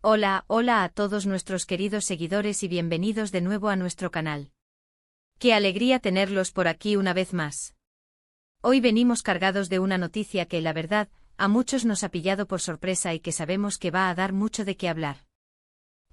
Hola, hola a todos nuestros queridos seguidores y bienvenidos de nuevo a nuestro canal. Qué alegría tenerlos por aquí una vez más. Hoy venimos cargados de una noticia que, la verdad, a muchos nos ha pillado por sorpresa y que sabemos que va a dar mucho de qué hablar.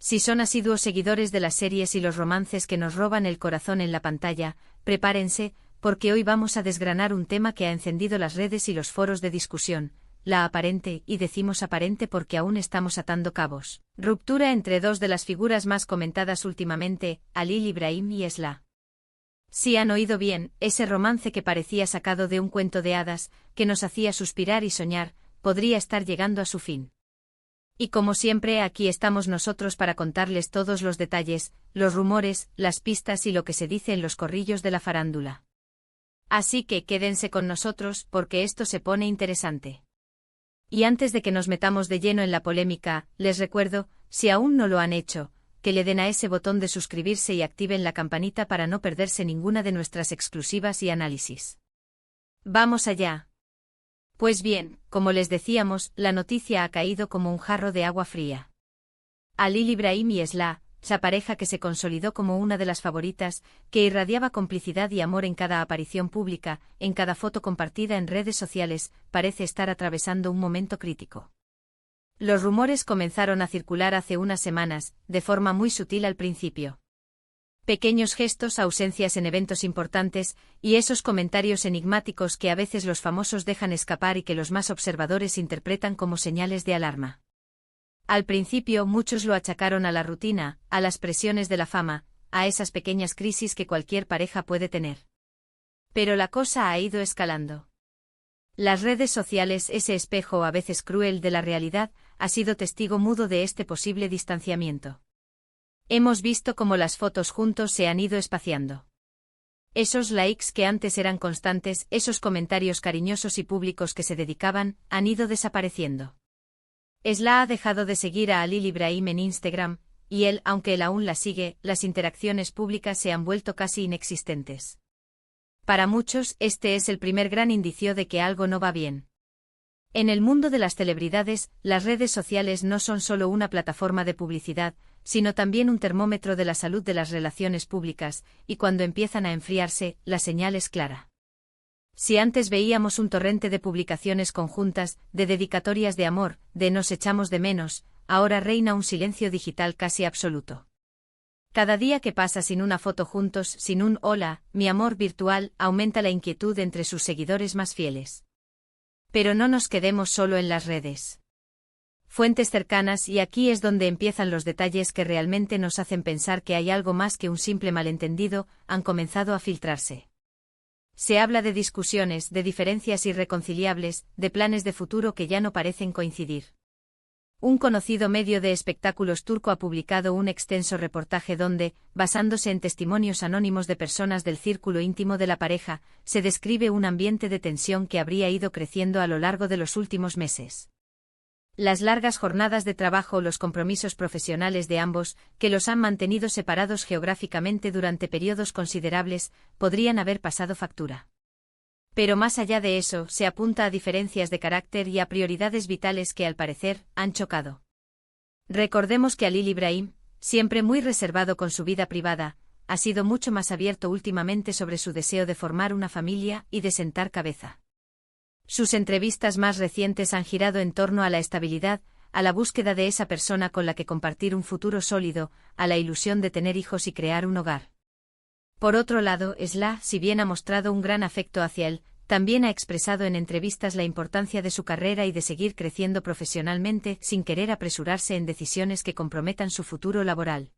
Si son asiduos seguidores de las series y los romances que nos roban el corazón en la pantalla, prepárense, porque hoy vamos a desgranar un tema que ha encendido las redes y los foros de discusión. La aparente, y decimos aparente porque aún estamos atando cabos, ruptura entre dos de las figuras más comentadas últimamente, Halil Ibrahim y Esla. Si han oído bien, ese romance que parecía sacado de un cuento de hadas, que nos hacía suspirar y soñar, podría estar llegando a su fin. Y como siempre, aquí estamos nosotros para contarles todos los detalles, los rumores, las pistas y lo que se dice en los corrillos de la farándula. Así que quédense con nosotros porque esto se pone interesante. Y antes de que nos metamos de lleno en la polémica, les recuerdo, si aún no lo han hecho, que le den a ese botón de suscribirse y activen la campanita para no perderse ninguna de nuestras exclusivas y análisis. ¡Vamos allá! Pues bien, como les decíamos, la noticia ha caído como un jarro de agua fría. Halil Ibrahim y Esla, esa pareja que se consolidó como una de las favoritas, que irradiaba complicidad y amor en cada aparición pública, en cada foto compartida en redes sociales, parece estar atravesando un momento crítico. Los rumores comenzaron a circular hace unas semanas, de forma muy sutil al principio. Pequeños gestos, ausencias en eventos importantes, y esos comentarios enigmáticos que a veces los famosos dejan escapar y que los más observadores interpretan como señales de alarma. Al principio muchos lo achacaron a la rutina, a las presiones de la fama, a esas pequeñas crisis que cualquier pareja puede tener. Pero la cosa ha ido escalando. Las redes sociales, ese espejo a veces cruel de la realidad, ha sido testigo mudo de este posible distanciamiento. Hemos visto cómo las fotos juntos se han ido espaciando. Esos likes que antes eran constantes, esos comentarios cariñosos y públicos que se dedicaban, han ido desapareciendo. Esla ha dejado de seguir a Halil Ibrahim en Instagram, y él, aunque él aún la sigue, las interacciones públicas se han vuelto casi inexistentes. Para muchos, este es el primer gran indicio de que algo no va bien. En el mundo de las celebridades, las redes sociales no son solo una plataforma de publicidad, sino también un termómetro de la salud de las relaciones públicas, y cuando empiezan a enfriarse, la señal es clara. Si antes veíamos un torrente de publicaciones conjuntas, de dedicatorias de amor, de nos echamos de menos, ahora reina un silencio digital casi absoluto. Cada día que pasa sin una foto juntos, sin un hola, mi amor virtual, aumenta la inquietud entre sus seguidores más fieles. Pero no nos quedemos solo en las redes. Fuentes cercanas, y aquí es donde empiezan los detalles que realmente nos hacen pensar que hay algo más que un simple malentendido, han comenzado a filtrarse. Se habla de discusiones, de diferencias irreconciliables, de planes de futuro que ya no parecen coincidir. Un conocido medio de espectáculos turco ha publicado un extenso reportaje donde, basándose en testimonios anónimos de personas del círculo íntimo de la pareja, se describe un ambiente de tensión que habría ido creciendo a lo largo de los últimos meses. Las largas jornadas de trabajo o los compromisos profesionales de ambos, que los han mantenido separados geográficamente durante periodos considerables, podrían haber pasado factura. Pero más allá de eso, se apunta a diferencias de carácter y a prioridades vitales que, al parecer, han chocado. Recordemos que Halil Ibrahim, siempre muy reservado con su vida privada, ha sido mucho más abierto últimamente sobre su deseo de formar una familia y de sentar cabeza. Sus entrevistas más recientes han girado en torno a la estabilidad, a la búsqueda de esa persona con la que compartir un futuro sólido, a la ilusión de tener hijos y crear un hogar. Por otro lado, Esla, si bien ha mostrado un gran afecto hacia él, también ha expresado en entrevistas la importancia de su carrera y de seguir creciendo profesionalmente, sin querer apresurarse en decisiones que comprometan su futuro laboral.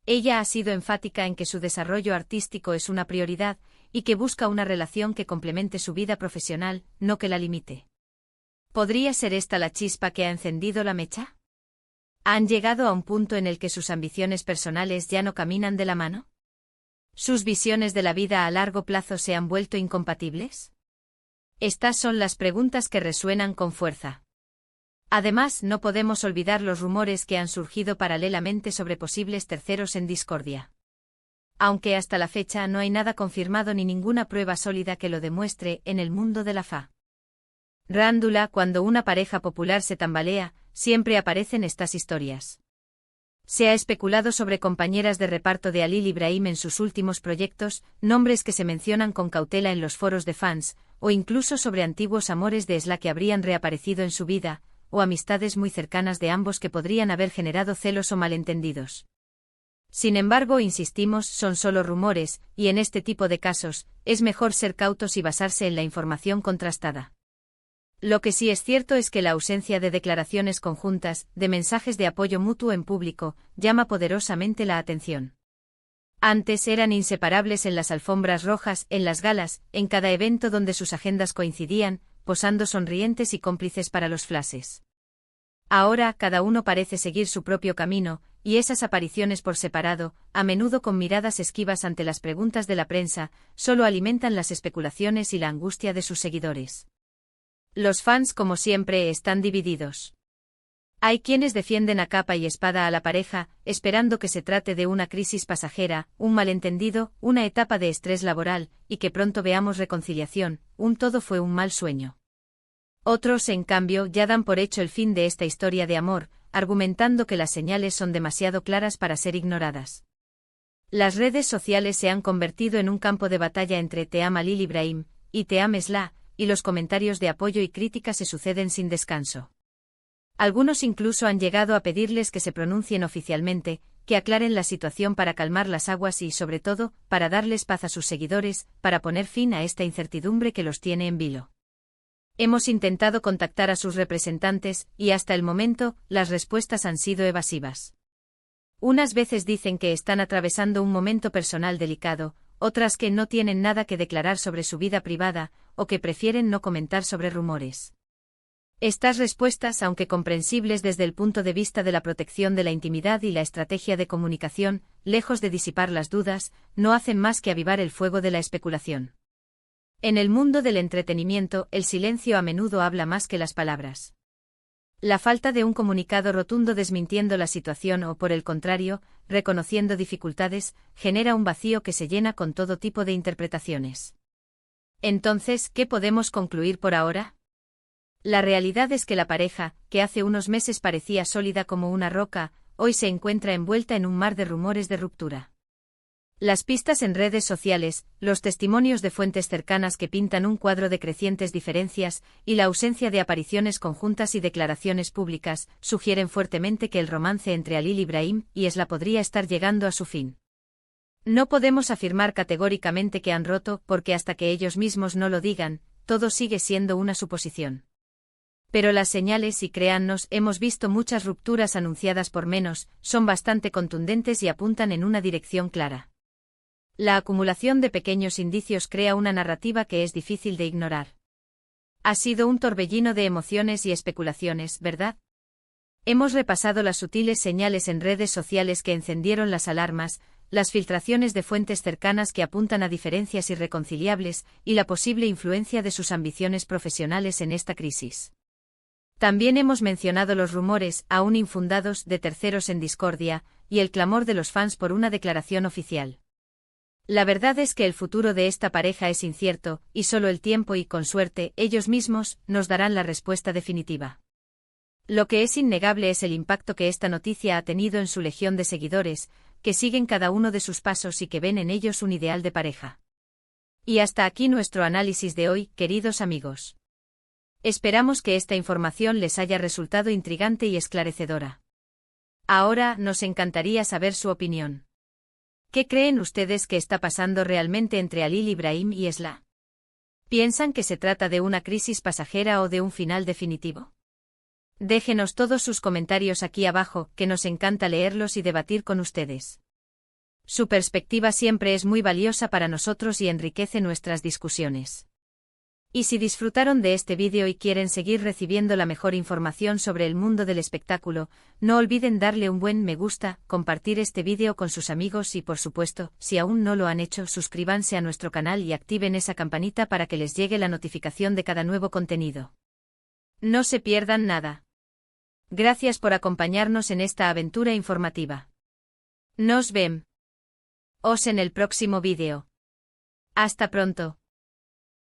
Ella ha sido enfática en que su desarrollo artístico es una prioridad, y que busca una relación que complemente su vida profesional, no que la limite. ¿Podría ser esta la chispa que ha encendido la mecha? ¿Han llegado a un punto en el que sus ambiciones personales ya no caminan de la mano? ¿Sus visiones de la vida a largo plazo se han vuelto incompatibles? Estas son las preguntas que resuenan con fuerza. Además, no podemos olvidar los rumores que han surgido paralelamente sobre posibles terceros en discordia. Aunque hasta la fecha no hay nada confirmado ni ninguna prueba sólida que lo demuestre en el mundo de la fa. Rándula, cuando una pareja popular se tambalea, siempre aparecen estas historias. Se ha especulado sobre compañeras de reparto de Halil Ibrahim en sus últimos proyectos, nombres que se mencionan con cautela en los foros de fans, o incluso sobre antiguos amores de Esla que habrían reaparecido en su vida, o amistades muy cercanas de ambos que podrían haber generado celos o malentendidos. Sin embargo, insistimos, son solo rumores, y en este tipo de casos, es mejor ser cautos y basarse en la información contrastada. Lo que sí es cierto es que la ausencia de declaraciones conjuntas, de mensajes de apoyo mutuo en público, llama poderosamente la atención. Antes eran inseparables en las alfombras rojas, en las galas, en cada evento donde sus agendas coincidían, posando sonrientes y cómplices para los flashes. Ahora cada uno parece seguir su propio camino, y esas apariciones por separado, a menudo con miradas esquivas ante las preguntas de la prensa, solo alimentan las especulaciones y la angustia de sus seguidores. Los fans, como siempre, están divididos. Hay quienes defienden a capa y espada a la pareja, esperando que se trate de una crisis pasajera, un malentendido, una etapa de estrés laboral, y que pronto veamos reconciliación, todo fue un mal sueño. Otros, en cambio, ya dan por hecho el fin de esta historia de amor, argumentando que las señales son demasiado claras para ser ignoradas. Las redes sociales se han convertido en un campo de batalla entre Te Am Halil Ibrahim y Te Am Esla, y los comentarios de apoyo y crítica se suceden sin descanso. Algunos incluso han llegado a pedirles que se pronuncien oficialmente, que aclaren la situación para calmar las aguas y, sobre todo, para darles paz a sus seguidores, para poner fin a esta incertidumbre que los tiene en vilo. Hemos intentado contactar a sus representantes, y hasta el momento, las respuestas han sido evasivas. Unas veces dicen que están atravesando un momento personal delicado, otras que no tienen nada que declarar sobre su vida privada, o que prefieren no comentar sobre rumores. Estas respuestas, aunque comprensibles desde el punto de vista de la protección de la intimidad y la estrategia de comunicación, lejos de disipar las dudas, no hacen más que avivar el fuego de la especulación. En el mundo del entretenimiento, el silencio a menudo habla más que las palabras. La falta de un comunicado rotundo desmintiendo la situación o, por el contrario, reconociendo dificultades, genera un vacío que se llena con todo tipo de interpretaciones. Entonces, ¿qué podemos concluir por ahora? La realidad es que la pareja, que hace unos meses parecía sólida como una roca, hoy se encuentra envuelta en un mar de rumores de ruptura. Las pistas en redes sociales, los testimonios de fuentes cercanas que pintan un cuadro de crecientes diferencias, y la ausencia de apariciones conjuntas y declaraciones públicas, sugieren fuertemente que el romance entre Halil Ibrahim y Esla podría estar llegando a su fin. No podemos afirmar categóricamente que han roto, porque hasta que ellos mismos no lo digan, todo sigue siendo una suposición. Pero las señales, y créannos, hemos visto muchas rupturas anunciadas por menos, son bastante contundentes y apuntan en una dirección clara. La acumulación de pequeños indicios crea una narrativa que es difícil de ignorar. Ha sido un torbellino de emociones y especulaciones, ¿verdad? Hemos repasado las sutiles señales en redes sociales que encendieron las alarmas, las filtraciones de fuentes cercanas que apuntan a diferencias irreconciliables, y la posible influencia de sus ambiciones profesionales en esta crisis. También hemos mencionado los rumores, aún infundados, de terceros en discordia, y el clamor de los fans por una declaración oficial. La verdad es que el futuro de esta pareja es incierto, y solo el tiempo y, con suerte, ellos mismos, nos darán la respuesta definitiva. Lo que es innegable es el impacto que esta noticia ha tenido en su legión de seguidores, que siguen cada uno de sus pasos y que ven en ellos un ideal de pareja. Y hasta aquí nuestro análisis de hoy, queridos amigos. Esperamos que esta información les haya resultado intrigante y esclarecedora. Ahora, nos encantaría saber su opinión. ¿Qué creen ustedes que está pasando realmente entre Halil Ibrahim y Esla? ¿Piensan que se trata de una crisis pasajera o de un final definitivo? Déjenos todos sus comentarios aquí abajo, que nos encanta leerlos y debatir con ustedes. Su perspectiva siempre es muy valiosa para nosotros y enriquece nuestras discusiones. Y si disfrutaron de este vídeo y quieren seguir recibiendo la mejor información sobre el mundo del espectáculo, no olviden darle un buen me gusta, compartir este vídeo con sus amigos y, por supuesto, si aún no lo han hecho, suscríbanse a nuestro canal y activen esa campanita para que les llegue la notificación de cada nuevo contenido. No se pierdan nada. Gracias por acompañarnos en esta aventura informativa. Nos vemos en el próximo vídeo. Hasta pronto.